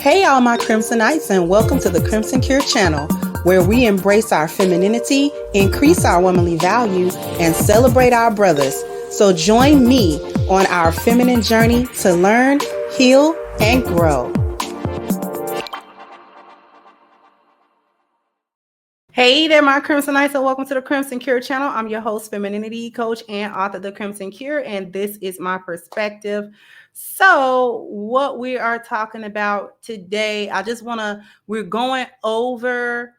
Hey, all my Crimsonites, and welcome to the Crimson Cure channel, where we embrace our femininity, increase our womanly values, and celebrate our brothers. So join me on our feminine journey to learn, heal, and grow. Hey there, my Crimsonites, and welcome to the Crimson Cure channel. I'm your host, femininity coach, and author of The Crimson Cure, and this is my perspective. So what we are talking about today, we're going over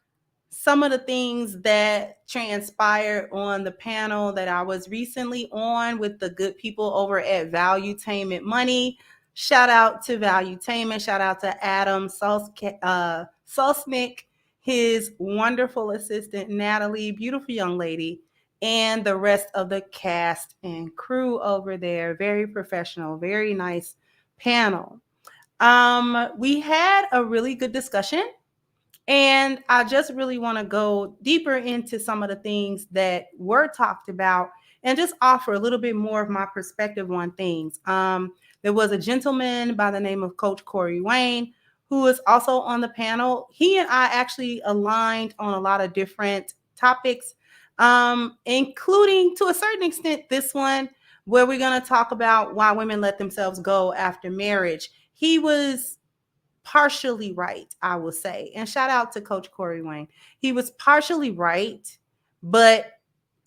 some of the things that transpired on the panel that I was recently on with the good people over at Valuetainment Money. Shout out to Valuetainment. Shout out to Adam Susnick, his wonderful assistant, Natalie, beautiful young lady, and the rest of the cast and crew over there. Very professional, very nice panel. We had a really good discussion, and I just really want to go deeper into some of the things that were talked about and just offer a little bit more of my perspective on things. There was a gentleman by the name of Coach Corey Wayne, who is also on the panel. He and I actually aligned on a lot of different topics, including to a certain extent this one, where we're going to talk about why women let themselves go after marriage. He was partially right, I will say. And shout out to Coach Corey Wayne. He was partially right, but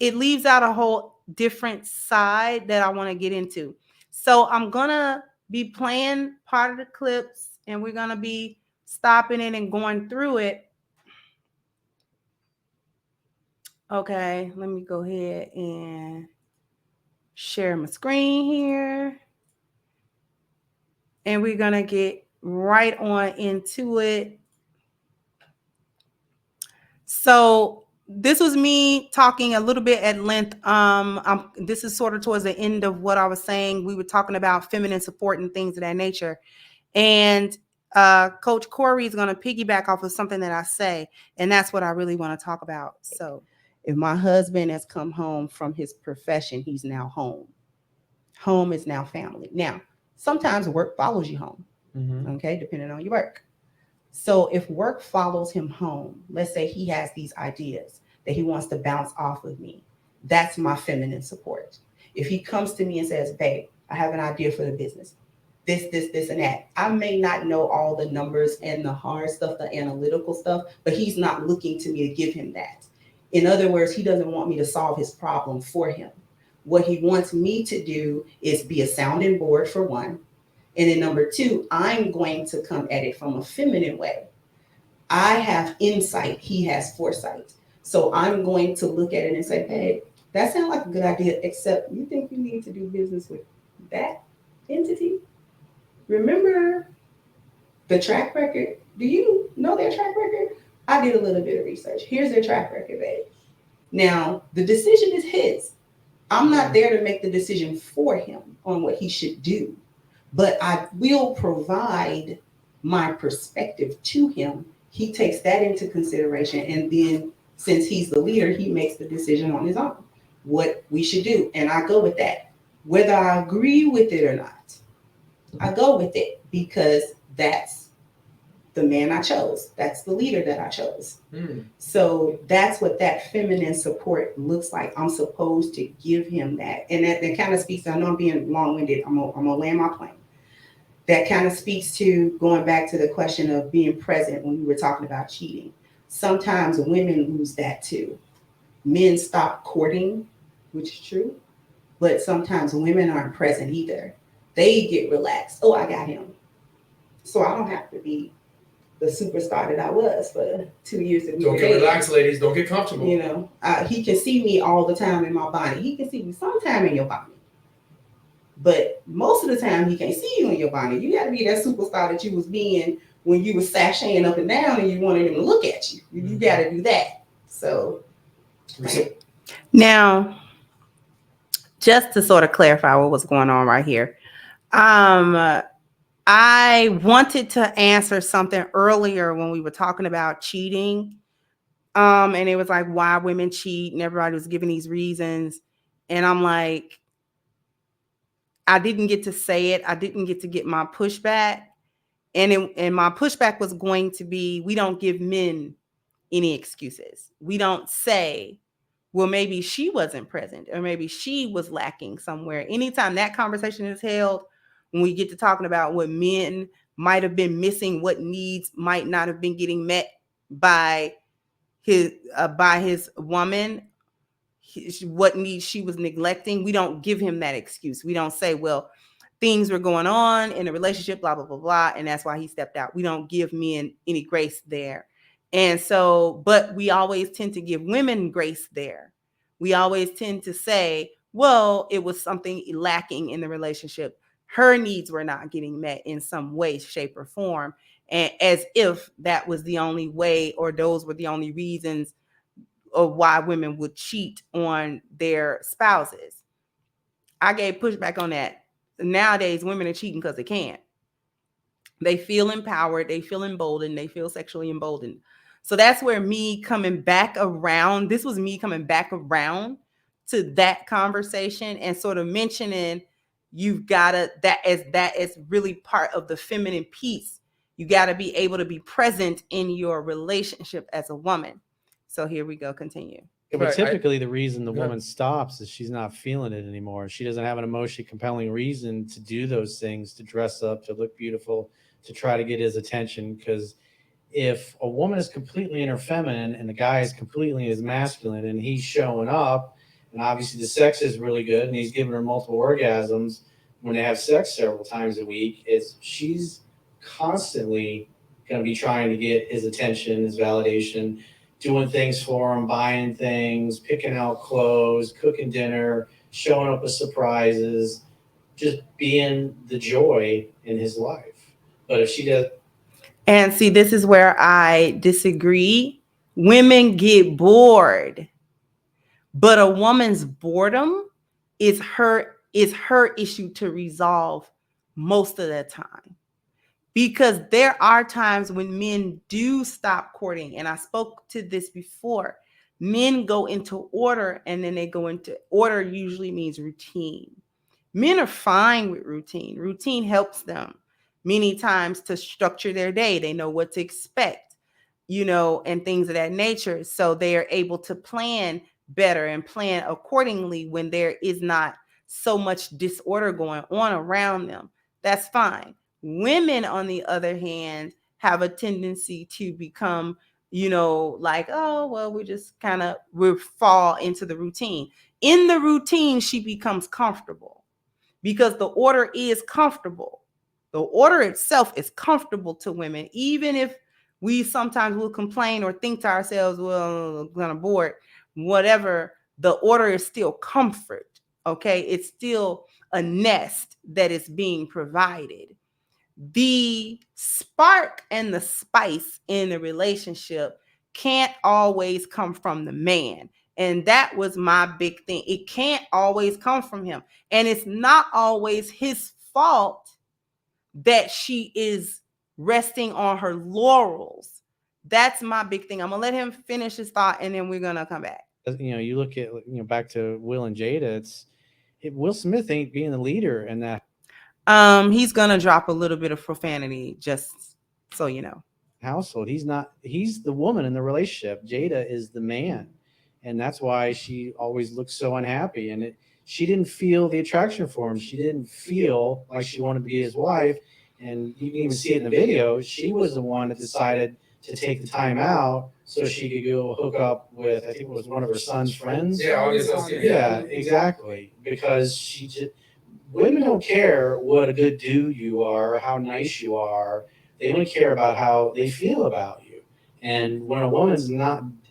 it leaves out a whole different side that I want to get into. So I'm going to be playing part of the clips, and we're going to be stopping it and going through it. Okay, let me go ahead and share my screen here. And we're going to get right on into it. So this was me talking a little bit at length. This is sort of towards the end of what I was saying. We were talking about feminine support and things of that nature. And Coach Corey is going to piggyback off of something that I say. And that's what I really want to talk about. So if my husband has come home from his profession, he's now home. Home is now family. Now, sometimes work follows you home, okay, depending on your work. So if work follows him home, let's say he has these ideas that he wants to bounce off of me, that's my feminine support. If he comes to me and says, babe, I have an idea for the business, this, and that. I may not know all the numbers and the hard stuff, the analytical stuff, but he's not looking to me to give him that. In other words, he doesn't want me to solve his problem for him. What he wants me to do is be a sounding board, for one. And then number two, I'm going to come at it from a feminine way. I have insight. He has foresight. So I'm going to look at it and say, hey, that sounds like a good idea, except you think you need to do business with that entity? Remember the track record? Do you know their track record? I did a little bit of research. Here's their track record, babe. Now, the decision is his. I'm not there to make the decision for him on what he should do, but I will provide my perspective to him. He takes that into consideration, and then since he's the leader, he makes the decision on his own, what we should do. And I go with that. Whether I agree with it or not, I go with it because that's the man I chose. That's the leader that I chose. So that's what that feminine support looks like. I'm supposed to give him that. And that kind of speaks, I know I'm being long-winded. I'm gonna land my plane. That kind of speaks to going back to the question of being present when we were talking about cheating. Sometimes women lose that too. Men stop courting, which is true, but sometimes women aren't present either. They get relaxed. Oh, I got him. So I don't have to be the superstar that I was for 2 years. Don't get relaxed, ladies. Don't get comfortable. You know, he can see me all the time in my body. He can see me sometime in your body. But most of the time, he can't see you in your body. You got to be that superstar that you was being when you was sashaying up and down and you wanted him to look at you. You got to do that. So now, just to sort of clarify what was going on right here, I wanted to answer something earlier when we were talking about cheating. And it was like why women cheat, and everybody was giving these reasons. And I'm like, I didn't get to say it. I didn't get to get my pushback. and my pushback was going to be, we don't give men any excuses. We don't say, well, maybe she wasn't present or maybe she was lacking somewhere. Anytime that conversation is held, when we get to talking about what men might have been missing, what needs might not have been getting met by his woman, what needs she was neglecting, we don't give him that excuse. We don't say, well, things were going on in a relationship, blah, blah, blah, blah, and that's why he stepped out. We don't give men any grace there. And so, but we always tend to give women grace there. We always tend to say, well, it was something lacking in the relationship. Her needs were not getting met in some way, shape, or form. And as if that was the only way, or those were the only reasons of why women would cheat on their spouses. I gave pushback on that. Nowadays, women are cheating because they can. They feel empowered, they feel emboldened, they feel sexually emboldened. So that's where me coming back around, this was me coming back around to that conversation and sort of mentioning you've got to, that is really part of the feminine piece. You got to be able to be present in your relationship as a woman. So here we go, continue. Yeah, but typically the reason the woman stops is she's not feeling it anymore. She doesn't have an emotionally compelling reason to do those things, to dress up, to look beautiful, to try to get his attention. Because if a woman is completely in her feminine and the guy is completely in his masculine and he's showing up and obviously the sex is really good and he's giving her multiple orgasms when they have sex several times a week, she's constantly going to be trying to get his attention, his validation, doing things for him, buying things, picking out clothes, cooking dinner, showing up with surprises, just being the joy in his life. But if she does... And see, this is where I disagree. Women get bored, but a woman's boredom is her issue to resolve most of the time. Because there are times when men do stop courting. And I spoke to this before. Men go into order, and then they go into order usually means routine. Men are fine with routine. Routine helps them many times to structure their day. They know what to expect, and things of that nature. So they are able to plan better and plan accordingly when there is not so much disorder going on around them. That's fine. Women, on the other hand, have a tendency to become, like, oh, well, we fall into the routine. In the routine, she becomes comfortable because the order is comfortable. The order itself is comfortable to women, even if we sometimes will complain or think to ourselves, well, I'm kind of bored, whatever, the order is still comfort, okay? It's still a nest that is being provided. The spark and the spice in the relationship can't always come from the man. And that was my big thing. It can't always come from him. And it's not always his fault that she is resting on her laurels. That's my big thing. I'm going to let him finish his thought and then we're going to come back. You look at, back to Will and Jada, Will Smith ain't being the leader in that. He's gonna drop a little bit of profanity, just so you know. Household. He's the woman in the relationship. Jada is the man, and that's why she always looks so unhappy. And she didn't feel the attraction for him. She didn't feel like she wanted to be his wife. And you can even see it in the video. She was the one that decided to take the time out so she could go hook up with, I think it was one of her son's friends. Yeah, exactly. Because women don't care what a good dude you are, or how nice you are. They only care about how they feel about you. And when a woman's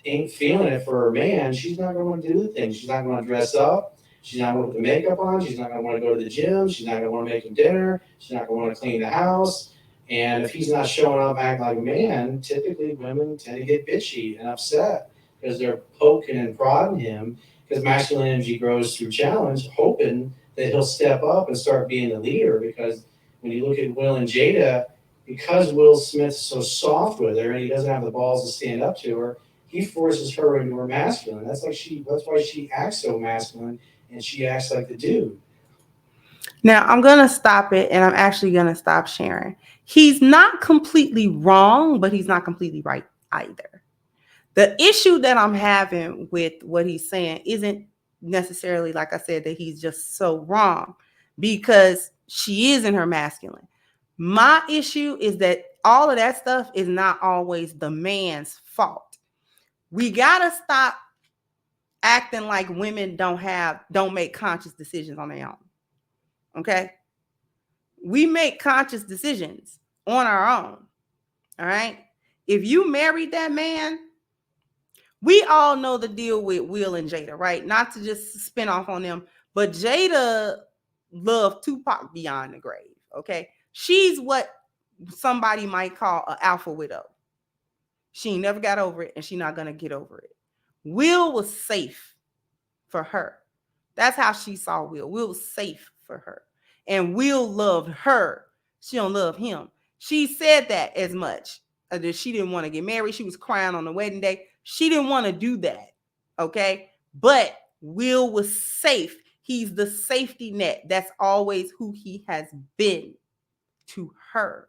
ain't feeling it for her man, she's not going to want to do the things. She's not going to dress up. She's not going to put the makeup on. She's not going to want to go to the gym. She's not going to want to make him dinner. She's not going to want to clean the house. And if he's not showing up acting like a man, typically women tend to get bitchy and upset because they're poking and prodding him, because masculine energy grows through challenge, hoping that he'll step up and start being the leader. Because when you look at Will and Jada, because Will Smith's so soft with her and he doesn't have the balls to stand up to her, he forces her into her masculine. That's why she acts so masculine and she acts like the dude. Now, I'm going to stop it, and I'm actually going to stop sharing. He's not completely wrong, but he's not completely right either. The issue that I'm having with what he's saying isn't necessarily, like I said, that he's just so wrong, because she is in her masculine. My issue is that all of that stuff is not always the man's fault. We got to stop acting like women don't make conscious decisions on their own. Okay? We make conscious decisions on our own. All right? If you married that man, we all know the deal with Will and Jada, right? Not to just spin off on them, but Jada loved Tupac beyond the grave. Okay? She's what somebody might call an alpha widow. She never got over it, and she's not going to get over it. Will was safe for her. That's how she saw Will. Will was safe for her. And Will loved her. She don't love him. She said that as much. That she didn't want to get married. She was crying on the wedding day. She didn't want to do that. Okay? But Will was safe. He's the safety net. That's always who he has been to her.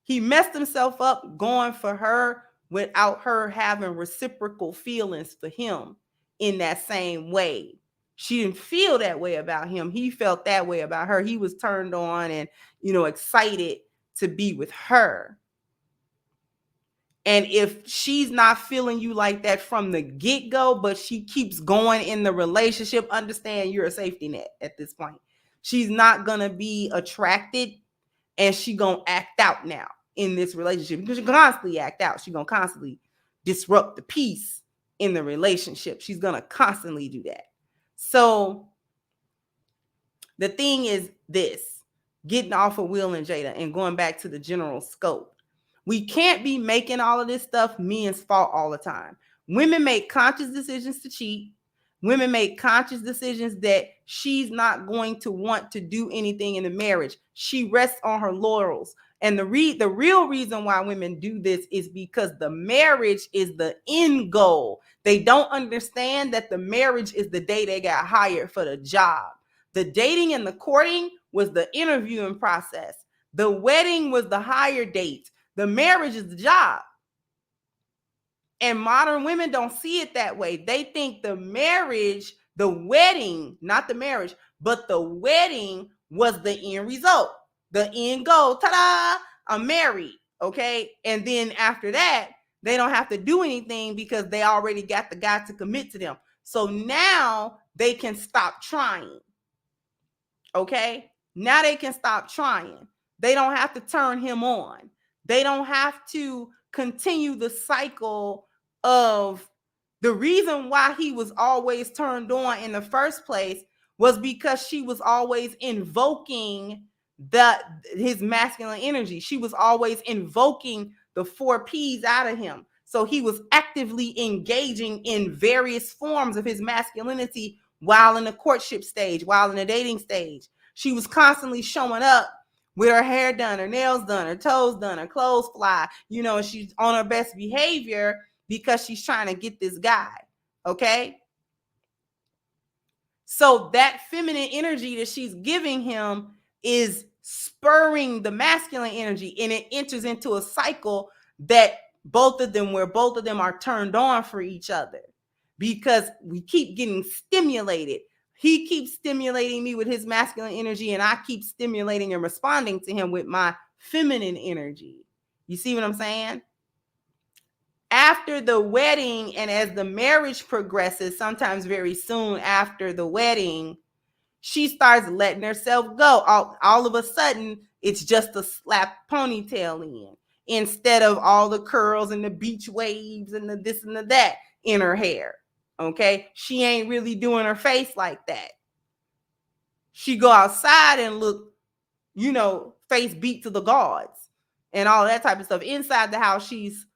He messed himself up going for her without her having reciprocal feelings for him in that same way. She didn't feel that way about him. He felt that way about her. He was turned on and, excited to be with her. And if she's not feeling you like that from the get-go, but she keeps going in the relationship, understand you're a safety net at this point. She's not going to be attracted, and she going to act out now in this relationship, because she constantly act out. She's going to constantly disrupt the peace in the relationship. She's going to constantly do that. So the thing is this, getting off of Will and Jada and going back to the general scope. We can't be making all of this stuff men's fault all the time. Women make conscious decisions to cheat. Women make conscious decisions that she's not going to want to do anything in the marriage. She rests on her laurels. And the real reason why women do this is because the marriage is the end goal. They don't understand that the marriage is the day they got hired for the job. The dating and the courting was the interviewing process. The wedding was the hire date. The marriage is the job. And modern women don't see it that way. They think the marriage, the wedding, not the marriage, but the wedding was the end result. The end goal, ta-da, I'm married, okay? And then after that, they don't have to do anything because they already got the guy to commit to them. So now they can stop trying, okay? Now they can stop trying. They don't have to turn him on. They don't have to continue the cycle of the reason why he was always turned on in the first place was because she was always invoking his masculine energy. She was always invoking the 4 P's out of him. So he was actively engaging in various forms of his masculinity while in the courtship stage, while in the dating stage. She was constantly showing up with her hair done, her nails done, her toes done, her clothes fly, she's on her best behavior because she's trying to get this guy, okay? So that feminine energy that she's giving him is spurring the masculine energy, and it enters into a cycle that both of them are turned on for each other because we keep getting stimulated. He keeps stimulating me with his masculine energy, and I keep stimulating and responding to him with my feminine energy. You see what I'm saying? After the wedding, and as the marriage progresses, sometimes very soon after the wedding, she starts letting herself go. All of a sudden, it's just a slap ponytail instead of all the curls and the beach waves and the this and the that in her hair. Okay, she ain't really doing her face like that. She go outside and look, face beat to the gods and all that type of stuff. Inside the house, she's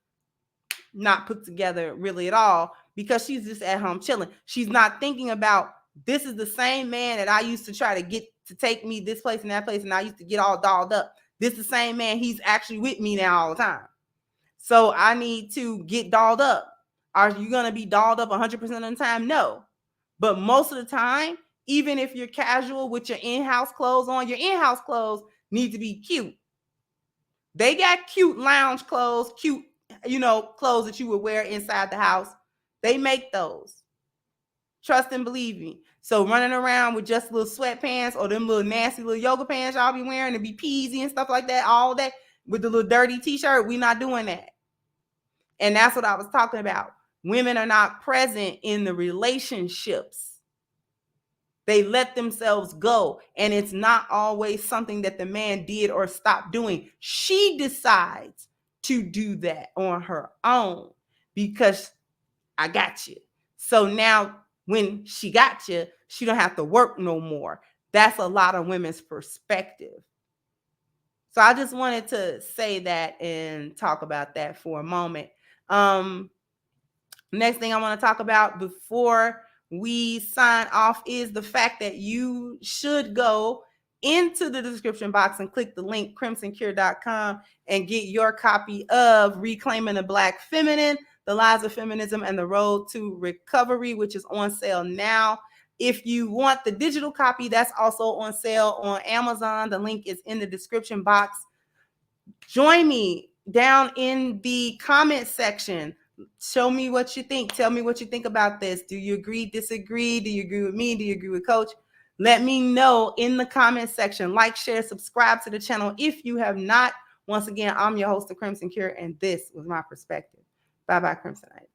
not put together really at all because she's just at home chilling. She's not thinking about, this is the same man that I used to try to get to take me this place and that place, and I used to get all dolled up. This is the same man. He's actually with me now all the time. So I need to get dolled up. Are you going to be dolled up 100% of the time? No. But most of the time, even if you're casual with your in-house clothes on, your in-house clothes need to be cute. They got cute lounge clothes, cute, clothes that you would wear inside the house. They make those. Trust and believe me. So running around with just little sweatpants or them little nasty little yoga pants y'all be wearing to be peasy and stuff like that all day with the little dirty t-shirt, we not doing that. And that's what I was talking about. Women are not present in the relationships. They let themselves go. And it's not always something that the man did or stopped doing. She decides to do that on her own because I got you. So now when she got you, she don't have to work no more. That's a lot of women's perspective. So I just wanted to say that and talk about that for a moment. Next thing I want to talk about before we sign off is the fact that you should go into the description box and click the link crimsoncure.com and get your copy of Reclaiming the Black Feminine, The Lies of Feminism and the Road to Recovery, which is on sale now. If you want the digital copy, that's also on sale on Amazon. The link is in the description box. Join me down in the comment section. Show me what you think. Tell me what you think about this. Do you agree, disagree? Do you agree with me? Do you agree with Coach? Let me know in the comment section. Like, share, subscribe to the channel if you have not. Once again, I'm your host, The Crimson Cure, and this was my perspective. Bye-bye, Crimsonites.